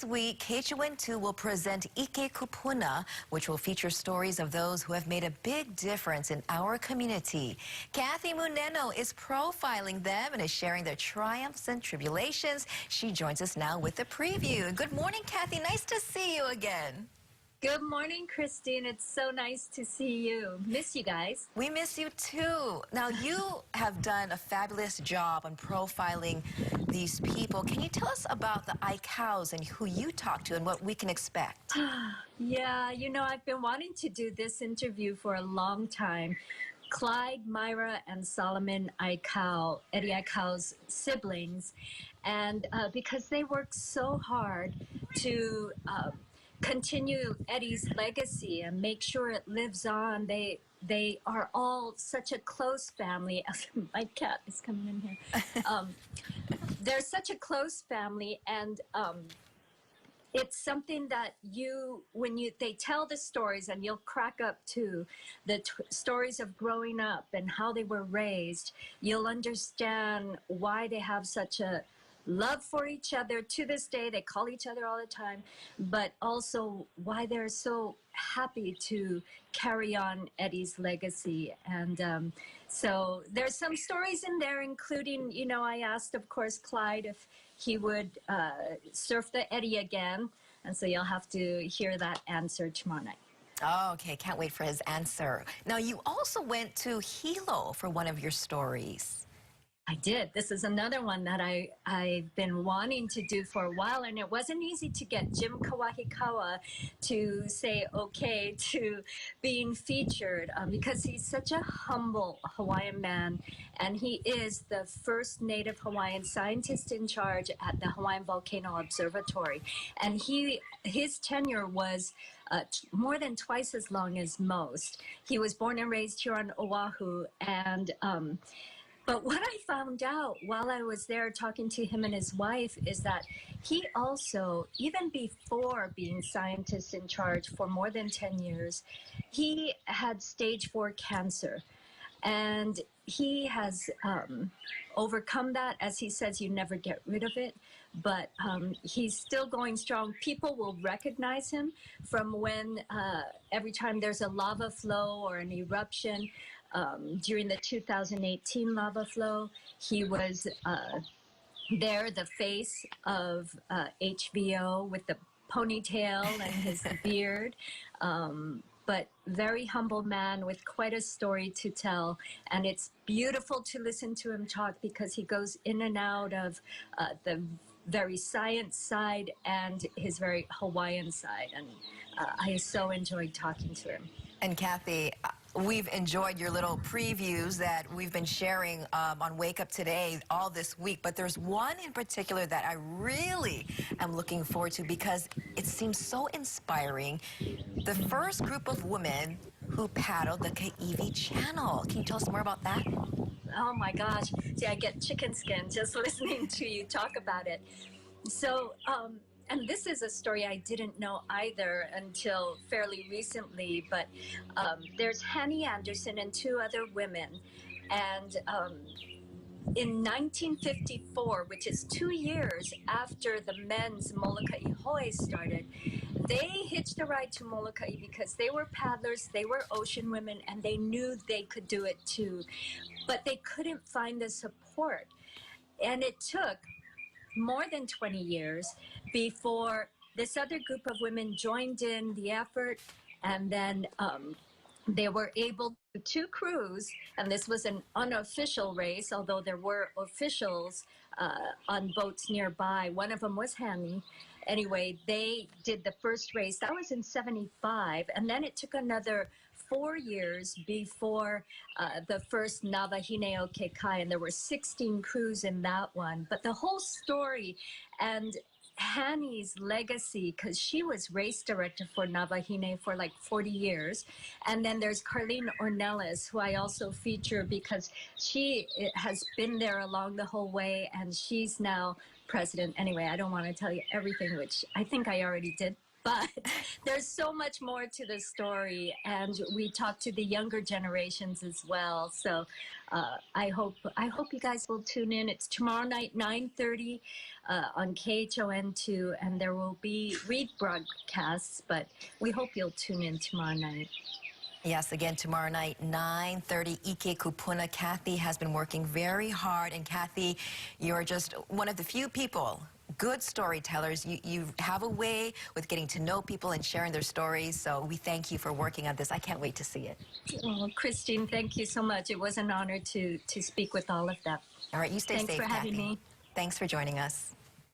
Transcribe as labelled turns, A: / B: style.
A: This week, KHON2 will present Ike Kupuna, which will feature stories of those who have made a big difference in our community. Kathy Muneno is profiling them and is sharing their triumphs and tribulations. She joins us now with a preview. Good morning, Kathy. Nice to see you again.
B: Good morning, Christine. It's so nice to see you. Miss you guys.
A: We miss you too. Now, you have done a fabulous job on profiling these people. Can you tell us about the ICOWs and who you talked to and what we can expect?
B: Yeah, you know, I've been wanting to do this interview for a long time. Clyde, Myra, and Solomon ICOW, Eddie ICOW's siblings, and because they worked so hard to continue Eddie's legacy and make sure it lives on. They are all such a close family. My cat is coming in here. They're such a close family, and it's something that they tell the stories, and you'll crack up too, the stories of growing up and how they were raised. You'll understand why they have such a love for each other to this day. They call each other all the time, but also why they're so happy to carry on Eddie's legacy. And so there's some stories in there, including, you know, I asked, of course, Clyde if he would surf the Eddie again. And so you'll have to hear that answer tomorrow night.
A: Oh, okay. Can't wait for his answer. Now, you also went to Hilo for one of your stories.
B: I did. This is another one that I've been wanting to do for a while, and it wasn't easy to get Jim Kawahikawa to say okay to being featured because he's such a humble Hawaiian man, and he is the first Native Hawaiian scientist in charge at the Hawaiian Volcano Observatory, and his tenure was more than twice as long as most. He was born and raised here on Oahu, and but what I found out while I was there talking to him and his wife is that he also, even before being scientist in charge for more than 10 years, he had stage 4 cancer. And he has overcome that. As he says, you never get rid of it. But he's still going strong. People will recognize him from when every time there's a lava flow or an eruption. During the 2018 lava flow, he was there, the face of HVO with the ponytail and his beard. But very humble man with quite a story to tell. And it's beautiful to listen to him talk because he goes in and out of the very science side and his very Hawaiian side. And I so enjoyed talking to him.
A: And Kathy, we've enjoyed your little previews that we've been sharing on Wake Up Today all this week, but there's one in particular that I really am looking forward to because it seems so inspiring. The first group of women who paddled the Kaiwi Channel. Can you tell us more about that?
B: Oh my gosh. See, I get chicken skin just listening to you talk about it. So, and this is a story I didn't know either until fairly recently, but there's Hanny Anderson and 2 other women. And in 1954, which is 2 years after the men's Molokai Hoi started, they hitched a ride to Molokai because they were paddlers, they were ocean women, and they knew they could do it too. But they couldn't find the support. And it took more than 20 years before this other group of women joined in the effort, and then they were able to cruise, and this was an unofficial race, although there were officials on boats nearby. One of them was Hanny. Anyway, they did the first race. That was in '75, and then it took another 4 years before the first Nawahine o Kekai, and there were 16 crews in that one. But the whole story and Hanny's legacy, because she was race director for Nawahine for like 40 years. And then there's Carlene Ornelas, who I also feature because she has been there along the whole way, and she's now president. Anyway, I don't want to tell you everything, which I think I already did but there's so much more to the story, and we talk to the younger generations as well. So I hope you guys will tune in. It's tomorrow night, 9:30 on KHON2, and there will be rebroadcasts, but we hope you'll tune in tomorrow night.
A: Yes, again, tomorrow night, 9:30, Ike Kupuna. Kathy has been working very hard. And Kathy, you're just one of the few people, good storytellers. You have a way with getting to know people and sharing their stories. So we thank you for working on this. I can't wait to see it.
B: Oh, Christine, thank you so much. It was an honor to speak with all of them.
A: All right, you stay
B: Thanks
A: safe,
B: for having
A: Kathy.
B: me.
A: Thanks for joining us.